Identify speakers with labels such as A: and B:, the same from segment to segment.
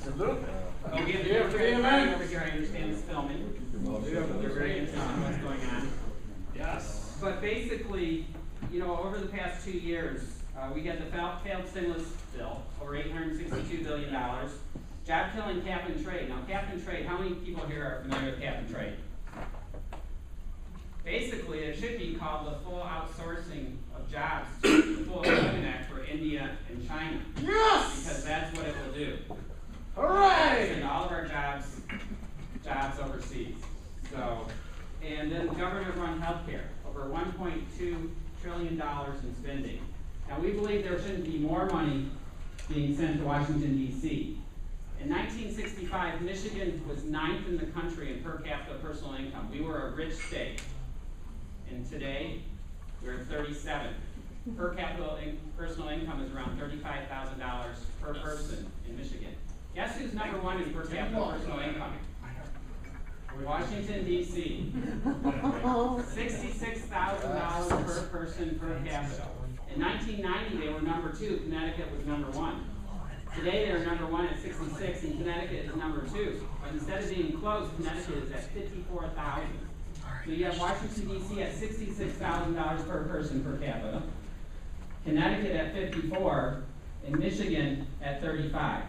A: Absolutely.
B: Oh, we have over here. I understand it's filming. They're very interested in what's going on.
A: Yes.
B: But basically, you know, over the past 2 years, we got the failed stimulus bill, over $862 billion. Job-killing cap and trade. Now, cap and trade, how many people here are familiar with cap and trade? Basically, it should be called the full outsourcing of jobs to the Full Employment Act for India and China.
A: Yes!
B: Because that's what it will do.
A: Hooray!
B: Send all of our jobs overseas. So, and then government-run healthcare, over $1.2 trillion in spending. Now, we believe there shouldn't be more money being sent to Washington, D.C. In 1965, Michigan was 9th in the country in per capita personal income. We were a rich state. And today, we're at 37th. Per capita personal income is around $35,000 per person in Michigan. Guess who's number one in per capita personal income? Washington, D.C. $66,000 per person per capita. In 1990, they were number 2. Connecticut was number 1. Today, they're number 1 at 66, and Connecticut is number 2. But instead of being close, Connecticut is at $54,000. So you have Washington, D.C. at $66,000 per person per capita, Connecticut at 54, and Michigan at 35.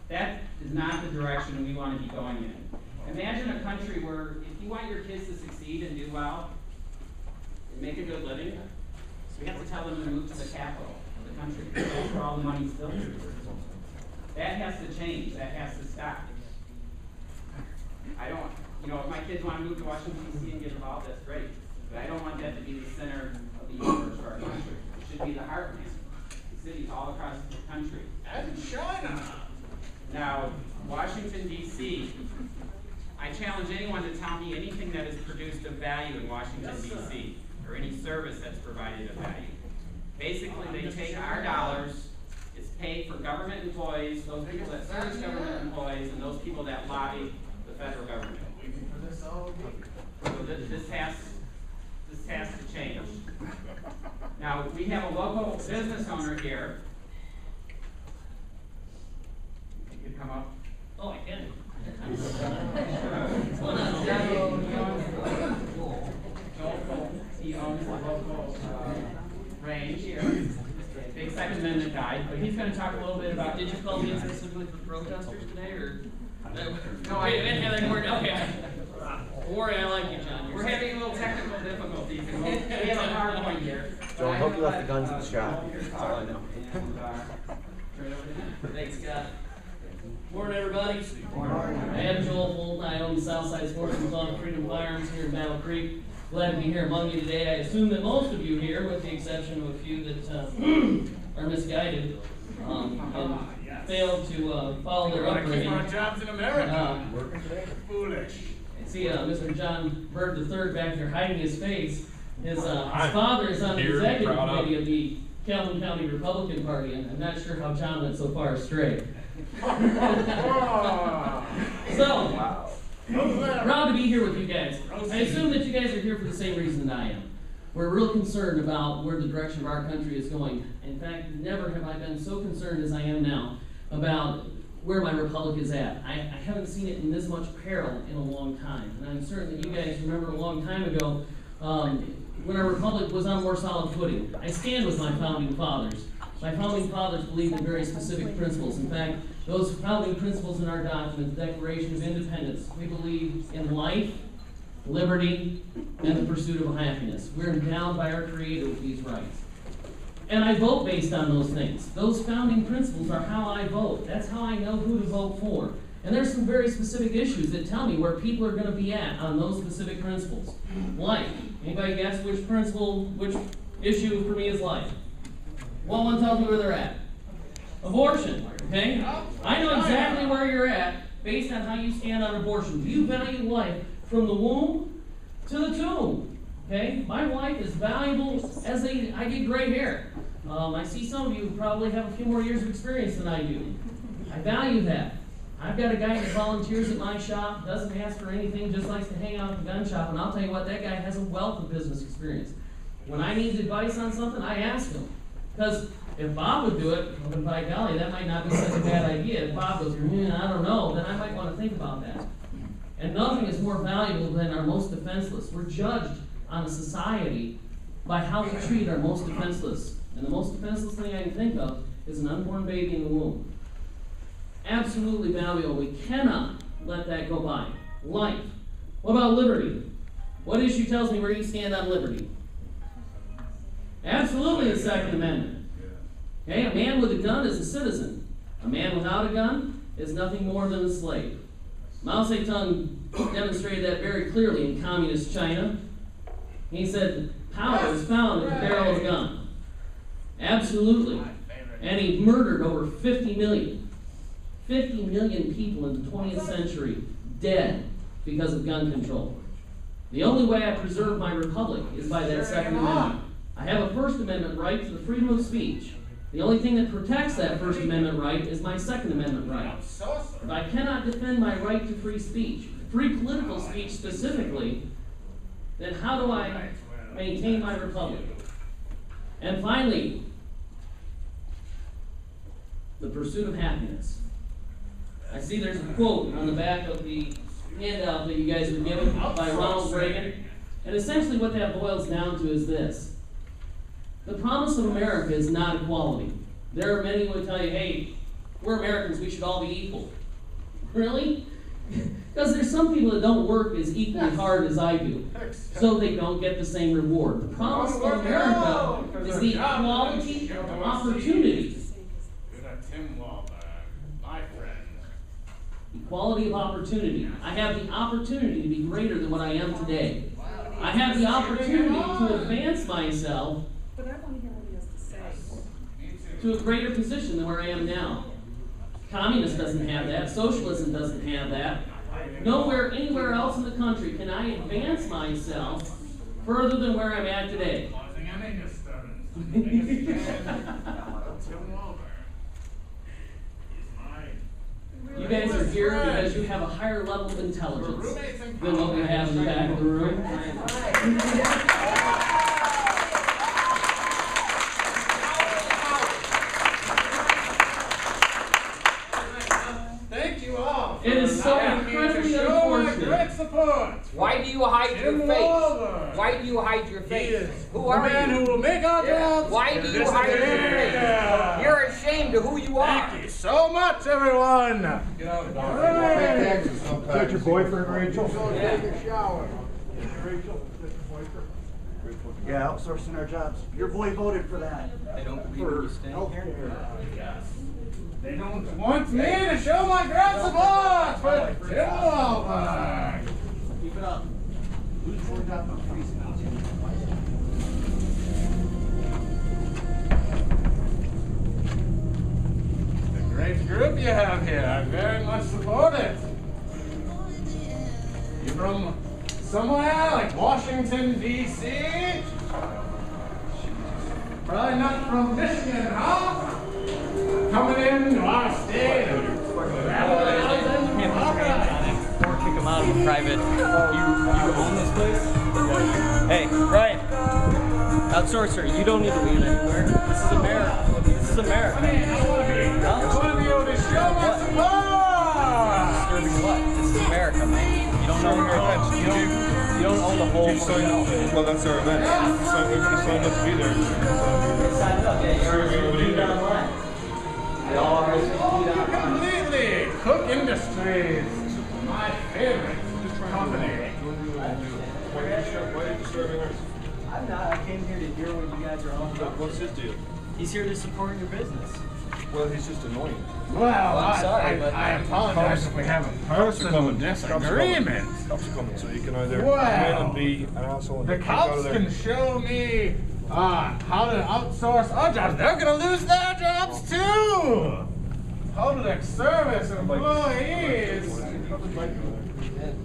B: That is not the direction we want to be going in. Imagine a country where if you want your kids to succeed and do well and make a good living, we have to tell them to move to the capital of the country. That's where all the money's filtered. That has to change. That has to stop. I don't, you know, if my kids want to move to Washington, D.C. and get involved, that's great. But I don't want that to be the center of the universe for our country. It should be the heartland. The cities all across the country.
A: And China.
B: Now, Washington, D.C., I challenge anyone to tell me anything that is produced of value in Washington, D.C., or any service that's provided of value. Basically, they take our dollars, it's paid for government employees, those people that service government employees, and those people that lobby the federal government. So this has to change. Now, we have a local business owner here. You could come up.
C: Oh, I can.
B: He owns the local range here. Big Second Amendment guy, but he's going to talk a little bit about.
C: Did you call me specifically for protesters today, or?
B: No, I didn't.
C: Okay. Don't worry, I like you, John.
B: We're having a little technical difficulties, and we have a PowerPoint here.
D: Joe, I hope you left the guns in the shop. That's all I know.
C: Thanks, Scott. Morning, everybody. Morning. I am Joel Fulton. I own the Southside Sportsman's Club of Freedom Firearms here in Battle Creek. Glad to be here among you today. I assume that most of you here, with the exception of a few that are misguided and failed to follow their upbringing.
A: Keep our jobs in America. Foolish.
C: See, Mr. John Bird III back there hiding his face. His father is on the executive committee of the Calhoun County Republican Party, and I'm not sure how John went so far astray. So, proud to be here with you guys. I assume that you guys are here for the same reason that I am. We're real concerned about where the direction of our country is going. In fact, never have I been so concerned as I am now about where my republic is at. I haven't seen it in this much peril in a long time. And I'm certain that you guys remember a long time ago when our republic was on more solid footing. I stand with my founding fathers. My founding fathers believed in very specific principles. In fact, those founding principles in our document, the Declaration of Independence, we believe in life, liberty, and the pursuit of happiness. We're endowed by our Creator with these rights. And I vote based on those things. Those founding principles are how I vote. That's how I know who to vote for. And there's some very specific issues that tell me where people are going to be at on those specific principles. Life. Anybody guess which issue for me is life? Well, one tells me where they're at. Abortion. Okay? I know exactly where you're at based on how you stand on abortion. Do you value life from the womb to the tomb? Okay? My life is valuable as I get gray hair. I see some of you who probably have a few more years of experience than I do. I value that. I've got a guy that volunteers at my shop, doesn't ask for anything, just likes to hang out at the gun shop, and I'll tell you what, that guy has a wealth of business experience. When I need advice on something, I ask him. Because If Bob would do it, then by golly, that might not be such a bad idea. If Bob goes, I don't know, then I might want to think about that. And nothing is more valuable than our most defenseless. We're judged on a society by how we treat our most defenseless. And the most defenseless thing I can think of is an unborn baby in the womb. Absolutely valuable. We cannot let that go by. Life. What about liberty? What issue tells me where you stand on liberty? Absolutely the Second Amendment. Okay, a man with a gun is a citizen. A man without a gun is nothing more than a slave. Mao Zedong demonstrated that very clearly in communist China. He said, power is found in the barrel of a gun. Absolutely. And he murdered over 50 million. 50 million people in the 20th century dead because of gun control. The only way I preserve my republic is by that Second Amendment. I have a First Amendment right to the freedom of speech. The only thing that protects that First Amendment right is my Second Amendment right. If I cannot defend my right to free speech, free political speech specifically, then how do I maintain my republic? And finally, the pursuit of happiness. I see there's a quote on the back of the handout that you guys were given by Ronald Reagan. And essentially what that boils down to is this. The promise of America is not equality. There are many who would tell you, hey, we're Americans, we should all be equal. Really? Because there's some people that don't work as equally hard as I do, so they don't get the same reward. The promise of America is the equality of opportunity. Equality of opportunity. I have the opportunity to be greater than what I am today. I have the opportunity to advance myself to a greater position than where I am now. Communism doesn't have that. Socialism doesn't have that. Nowhere, anywhere else in the country can I advance myself further than where I'm at today. You guys are here because you have a higher level of intelligence than what we have in the back of the room.
A: Thank you all.
C: It is so incredibly unfortunate.
E: Why do you hide your face? Why do you hide your face? Who are
A: the man
E: you?
A: who will make our jobs.
E: Why do you hide your face? You're ashamed of who you are.
A: Thank you so much, everyone.
F: Get out of the Is that your boyfriend, Rachel?
E: Yeah.
F: Take a shower. Rachel, is that your boyfriend?
D: Yeah, outsourcing our jobs. Your boy voted for that.
E: They don't believe you staying here.
A: They don't want me to show my great support for Tim Wahlberg.
D: Keep it up. Who's worked out the freezing?
A: The great group you have here, I very much support it. You from somewhere like Washington, D.C.? Probably not from Michigan, huh? Coming into our state.
G: Or kick him out of a private. You own this place? Hey, Ryan. Outsourcer, you don't need to leave anywhere. This is America. This is America.
A: I want to be able to show my support.
G: Disturbing what? This is America, man. You don't own your event. You don't own the whole hotel.
F: Well, that's our event. So we're going to sign up to be there.
G: Signed up. Yeah, you're already do that online. They all are
A: Completely. Cook Industries. My favorite company.
F: Why are you disturbing us?
G: I'm not. I came here to hear what you guys are all about.
F: What's his deal?
G: He's here to support your business.
F: Well, he's just annoying.
A: Well,
G: I'm sorry, but
A: I apologize if we have a personal disagreement.
F: Cops are coming, so you can either
A: Well,
F: come in and be an asshole and
A: The
F: get kicked out
A: cops
F: of there.
A: can show me how to outsource our jobs. They're going to lose their jobs too. Public service employees.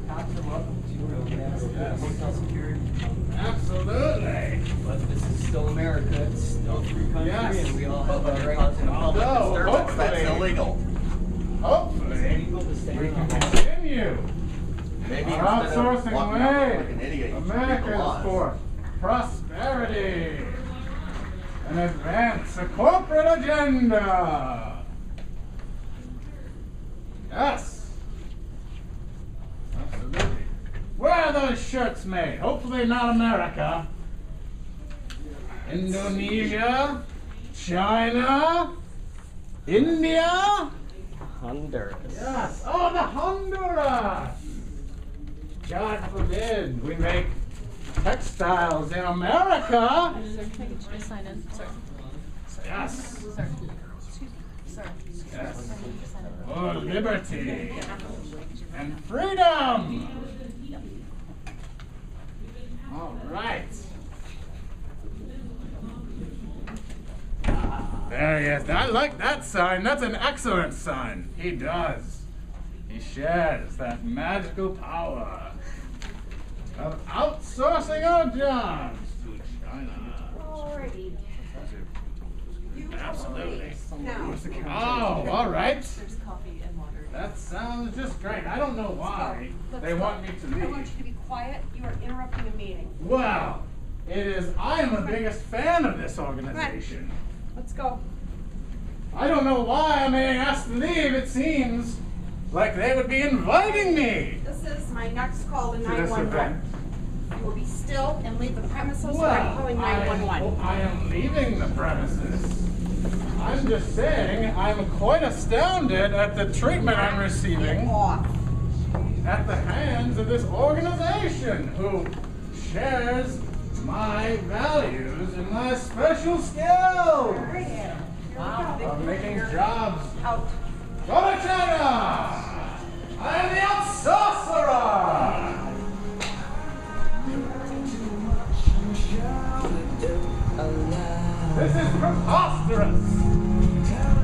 G: Cops are welcome to hotel security.
A: Absolutely.
G: But this is still America. It's still a free country,
A: Yes.
G: and we all have the right to
A: No, hopefully,
D: illegal.
A: hopefully,
G: people to stay
A: we
G: in
A: can
G: the home.
A: continue
D: Maybe
A: our
D: instead of
A: outsourcing
D: walking around like an
A: way.
D: idiot, you should read the
A: America is
D: laws.
A: for prosperity and advance a corporate agenda. Yes. Absolutely. Where are those shirts made? Hopefully not America. Indonesia, China, India.
G: Honduras.
A: Yes. Oh, the Honduras. God forbid we make textiles in America.
H: Sir, can I get you to sign in? Sir.
A: Yes.
H: Sir. Excuse me. Sir.
A: Yes.
H: I need you to sign in.
A: Oh, liberty and freedom. All right. There he is. I like that sign. That's an excellent sign. He does. He shares that magical power of outsourcing our jobs to China.
I: Alrighty.
A: Absolutely.
I: Now,
A: Oh, all right.
H: There's coffee and water.
A: That sounds just great. I don't know why
I: let's
A: they
I: go.
A: want me to
I: I want
A: leave.
I: you to be quiet. You are interrupting a meeting.
A: Well, I am the biggest fan of this organization.
I: Let's go.
A: I don't know why I'm being asked to leave. It seems like they would be inviting me.
I: This is my next call to
A: this
I: 911.
A: event.
I: You will be still and leave the premises or I'm calling 911.
A: I am leaving the premises. I'm just saying I'm quite astounded at the treatment I'm
I: Get
A: receiving
I: off.
A: at the hands of this organization who shares my values and my special skills of making jobs.
I: Out.
A: Go to China! I am the outsorcerer! This is preposterous!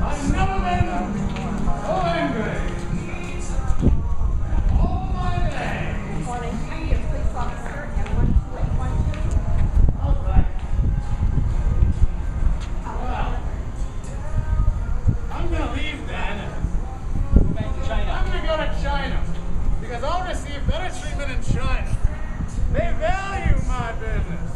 A: I've never been so angry! All my days!
I: Morning. I need a police officer at 12812.
A: All right. Well, I'm gonna leave then.
G: Go back to China.
A: I'm gonna go to China because I'll receive better treatment in China. They value my business.